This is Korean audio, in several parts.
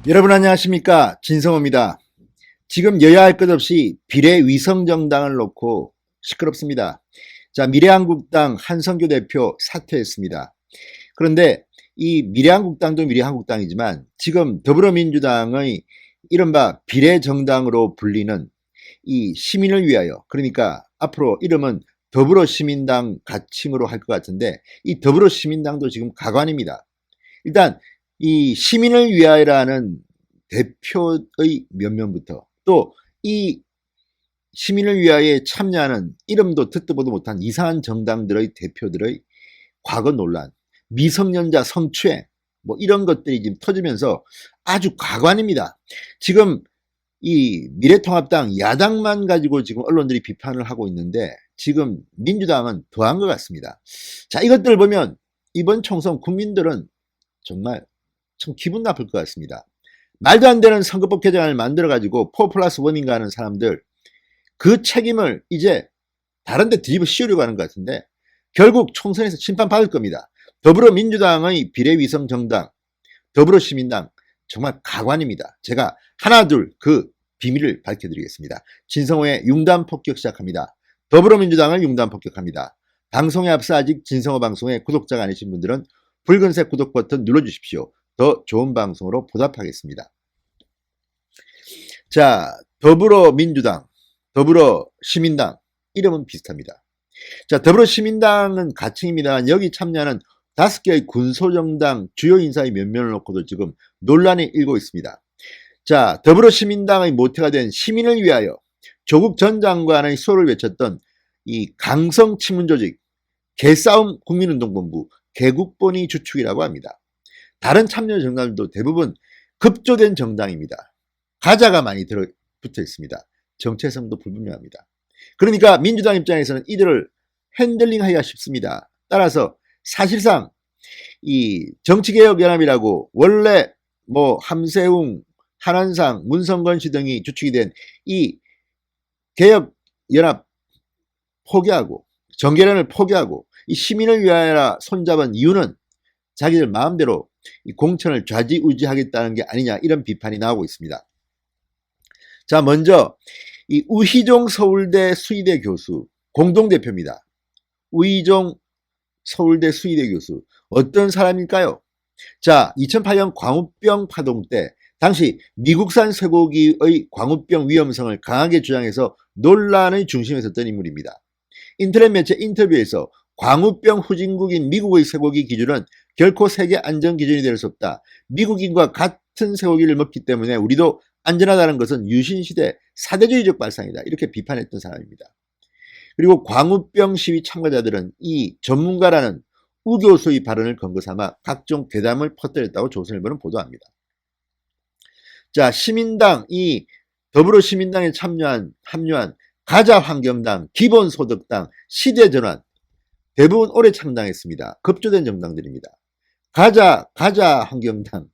여러분 안녕하십니까, 진성호입니다. 지금 여야 할 것 없이 비례위성정당을 놓고 시끄럽습니다. 자, 미래한국당 한성규 대표 사퇴했습니다. 그런데 이 미래한국당도 미래한국당이지만 지금 더불어민주당의 이른바 비례정당으로 불리는 이 시민을 위하여, 그러니까 앞으로 이름은 더불어시민당 가칭으로 할 것 같은데, 이 더불어시민당도 지금 가관입니다. 일단 이 시민을 위하여라는 대표의 면면부터, 또 이 시민을 위하여 참여하는 이름도 듣도 보도 못한 이상한 정당들의 대표들의 과거 논란, 미성년자 성추행, 뭐 이런 것들이 지금 터지면서 아주 가관입니다. 지금 이 미래통합당 야당만 가지고 지금 언론들이 비판을 하고 있는데, 지금 민주당은 더한 것 같습니다. 자, 이것들을 보면 이번 총선 국민들은 정말 참 기분 나쁠 것 같습니다. 말도 안 되는 선거법 개정안을 만들어가지고 4+1인가 하는 사람들, 그 책임을 이제 다른 데 뒤집어 씌우려고 하는 것 같은데, 결국 총선에서 심판받을 겁니다. 더불어민주당의 비례위성 정당, 더불어시민당, 정말 가관입니다. 제가 하나 둘 그 비밀을 밝혀드리겠습니다. 진성호의 융단폭격 시작합니다. 더불어민주당을 융단폭격합니다. 방송에 앞서 아직 진성호 방송의 구독자가 아니신 분들은 붉은색 구독 버튼 눌러주십시오. 더 좋은 방송으로 보답하겠습니다. 자, 더불어민주당, 더불어시민당, 이름은 비슷합니다. 자, 더불어시민당은 가칭입니다만 여기 참여하는 5개의 군소정당 주요 인사의 면면을 놓고도 지금 논란이 일고 있습니다. 자, 더불어시민당의 모태가 된 시민을 위하여 조국 전 장관의 수호를 외쳤던 이 강성친문조직 개싸움 국민운동본부 개국본이 주축이라고 합니다. 다른 참여 정당들도 대부분 급조된 정당입니다. 가자가 많이 붙어 있습니다. 정체성도 불분명합니다. 그러니까 민주당 입장에서는 이들을 핸들링하기가 쉽습니다. 따라서 사실상 이 정치개혁연합이라고 원래 뭐 함세웅, 한한상, 문성건 씨 등이 주축이 된 이 개혁연합 포기하고 정계련을 포기하고 이 시민을 위하여 손잡은 이유는 자기들 마음대로 이 공천을 좌지우지하겠다는 게 아니냐, 이런 비판이 나오고 있습니다. 자, 먼저 이 우희종 서울대 수의대 교수 공동대표입니다. 우희종 서울대 수의대 교수 어떤 사람일까요? 자, 2008년 광우병 파동 때 당시 미국산 쇠고기의 광우병 위험성을 강하게 주장해서 논란의 중심에 섰던 인물입니다. 인터넷 매체 인터뷰에서 광우병 후진국인 미국의 쇠고기 기준은 결코 세계 안전 기준이 될 수 없다. 미국인과 같은 쇠고기를 먹기 때문에 우리도 안전하다는 것은 유신시대 사대주의적 발상이다, 이렇게 비판했던 사람입니다. 그리고 광우병 시위 참가자들은 이 전문가라는 우 교수의 발언을 근거 삼아 각종 괴담을 퍼뜨렸다고 조선일보는 보도합니다. 자, 시민당, 이 더불어시민당에 합류한 가자환경당, 기본소득당, 시대전환, 대부분 오래 창당했습니다. 급조된 정당들입니다. 가자환경당,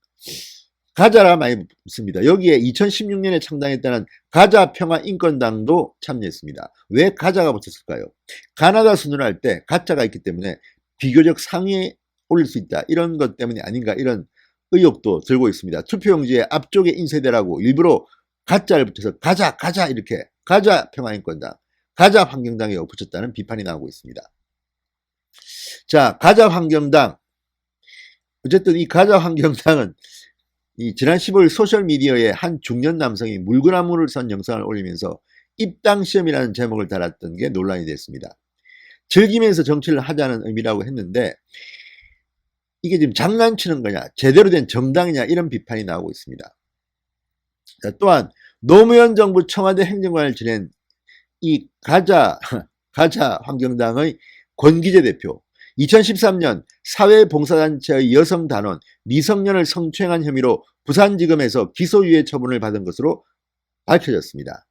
가자라 많이 붙습니다. 여기에 2016년에 창당했다는 가자평화인권당도 참여했습니다. 왜 가자가 붙었을까요? 가나다 순회를 할 때 가짜가 있기 때문에 비교적 상위에 올릴 수 있다, 이런 것 때문이 아닌가, 이런 의혹도 들고 있습니다. 투표용지에 앞쪽에 인쇄되라고 일부러 가짜를 붙여서 가자 이렇게 가자평화인권당, 가자환경당에 붙였다는 비판이 나오고 있습니다. 자, 가자환경당, 어쨌든 이 가자환경당은 이 지난 15일 소셜미디어에 한 중년 남성이 물구나무를 선 영상을 올리면서 입당시험이라는 제목을 달았던 게 논란이 됐습니다. 즐기면서 정치를 하자는 의미라고 했는데 이게 지금 장난치는 거냐, 제대로 된 정당이냐, 이런 비판이 나오고 있습니다. 자, 또한 노무현 정부 청와대 행정관을 지낸 이 가자환경당의 권기재 대표, 2013년 사회봉사단체의 여성단원 미성년을 성추행한 혐의로 부산지검에서 기소유예 처분을 받은 것으로 밝혀졌습니다.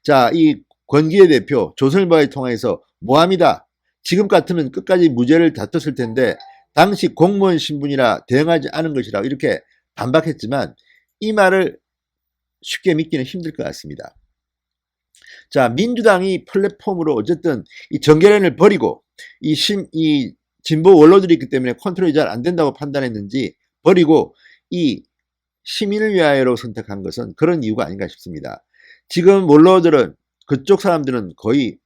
자, 이 권기재 대표 조선일보와의 통화에서 모함이다, 지금 같으면 끝까지 무죄를 다퉜을 텐데 당시 공무원 신분이라 대응하지 않은 것이라고 이렇게 반박했지만 이 말을 쉽게 믿기는 힘들 것 같습니다. 자, 민주당이 플랫폼으로 어쨌든 이 정계련을 버리고 이 진보 원로들이 있기 때문에 컨트롤이 잘 안 된다고 판단했는지 버리고 이 시민을 위하여로 선택한 것은 그런 이유가 아닌가 싶습니다. 지금 원로들은 그쪽 사람들은 거의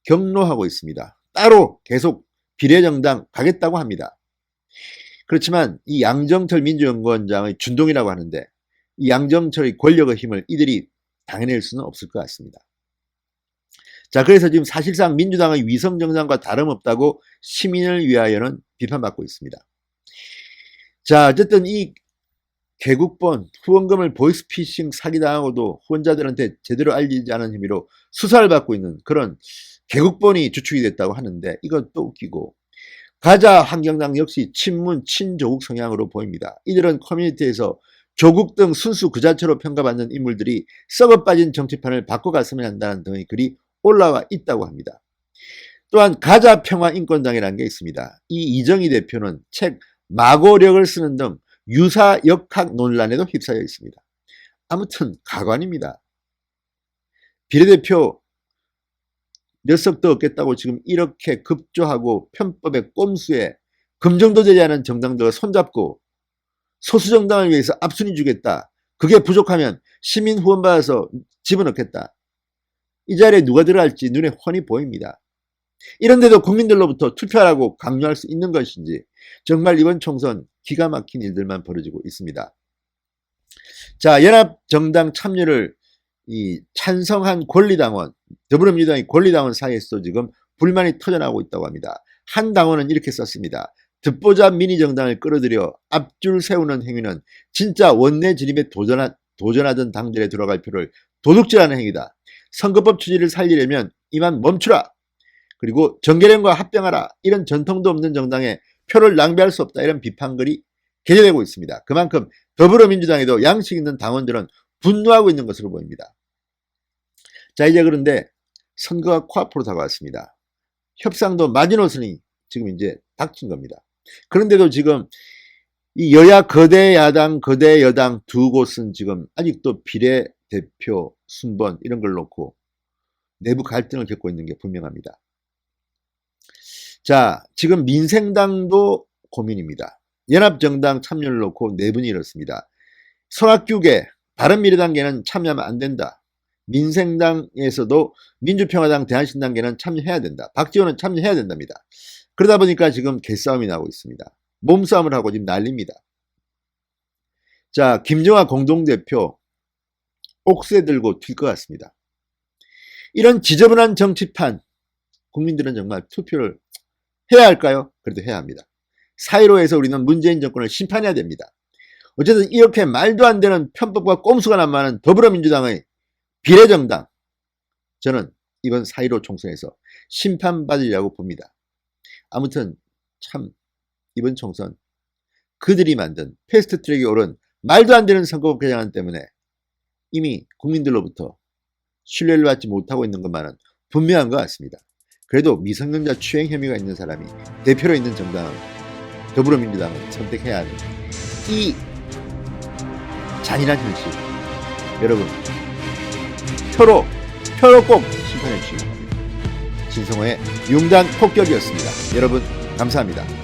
경로하고 있습니다. 따로 계속 비례정당 가겠다고 합니다. 그렇지만 이 양정철 민주연구원장의 준동이라고 하는데 이 양정철의 권력의 힘을 이들이 당해낼 수는 없을 것 같습니다. 자, 그래서 지금 사실상 민주당의 위성정당과 다름없다고 시민을 위하여는 비판받고 있습니다. 자, 어쨌든 이 개국본 후원금을 보이스피싱 사기당하고도 후원자들한테 제대로 알리지 않은 혐의로 수사를 받고 있는 그런 개국본이 주축이 됐다고 하는데 이건 또 웃기고 가자 환경당 역시 친문 친조국 성향으로 보입니다. 이들은 커뮤니티에서 조국 등 순수 그 자체로 평가받는 인물들이 썩어 빠진 정치판을 바꿔갔으면 한다는 등의 글이 올라와 있다고 합니다. 또한 가자 평화인권당이라는 게 있습니다. 이 이정희 대표는 책 마고력을 쓰는 등 유사 역학 논란에도 휩싸여 있습니다. 아무튼 가관입니다. 비례대표 몇 석도 얻겠다고 지금 이렇게 급조하고 편법의 꼼수에 금정도 되지 않은 정당들과 손잡고 소수정당을 위해서 앞순위 주겠다. 그게 부족하면 시민 후원 받아서 집어넣겠다. 이 자리에 누가 들어갈지 눈에 훤히 보입니다. 이런데도 국민들로부터 투표하라고 강요할 수 있는 것인지 정말 이번 총선 기가 막힌 일들만 벌어지고 있습니다. 자, 연합정당 참여를 찬성한 권리당원, 더불어민주당의 권리당원 사이에서도 지금 불만이 터져나오고 있다고 합니다. 한 당원은 이렇게 썼습니다. 듣보잡 미니정당을 끌어들여 앞줄 세우는 행위는 진짜 원내 진입에 도전하던 당들에 들어갈 표를 도둑질하는 행위다. 선거법 취지를 살리려면 이만 멈추라. 그리고 정계련과 합병하라. 이런 전통도 없는 정당에 표를 낭비할 수 없다. 이런 비판글이 게재되고 있습니다. 그만큼 더불어민주당에도 양식 있는 당원들은 분노하고 있는 것으로 보입니다. 자, 이제 그런데 선거가 코앞으로 다가왔습니다. 협상도 마지노선이 지금 이제 닥친 겁니다. 그런데도 지금 이 여야 거대 야당, 거대 여당 두 곳은 지금 아직도 비례대표 순번 이런 걸 놓고 내부 갈등을 겪고 있는 게 분명합니다. 자, 지금 민생당도 고민입니다. 연합정당 참여를 놓고 내분이 이렇습니다. 손학규계, 바른미래당계는 참여하면 안 된다. 민생당에서도 민주평화당, 대한신당계는 참여해야 된다. 박지원은 참여해야 된답니다. 그러다 보니까 지금 개싸움이 나오고 있습니다. 몸싸움을 하고 지금 난립니다. 자, 김정아 공동대표 옥새 들고 튈 것 같습니다. 이런 지저분한 정치판 국민들은 정말 투표를 해야 할까요? 그래도 해야 합니다. 4.15에서 우리는 문재인 정권을 심판해야 됩니다. 어쨌든 이렇게 말도 안 되는 편법과 꼼수가 난무하는 더불어민주당의 비례정당, 저는 이번 4.15 총선에서 심판받으려고 봅니다. 아무튼 참 이번 총선 그들이 만든 패스트트랙에 오른 말도 안 되는 선거법 개정안 때문에 이미 국민들로부터 신뢰를 받지 못하고 있는 것만은 분명한 것 같습니다. 그래도 미성년자 추행 혐의가 있는 사람이 대표로 있는 정당은 더불어민주당을 선택해야 하는 이 잔인한 현실, 여러분 표로 꼭 심판해 주시기 바랍니다. 진성호의 융단 폭격이었습니다. 여러분 감사합니다.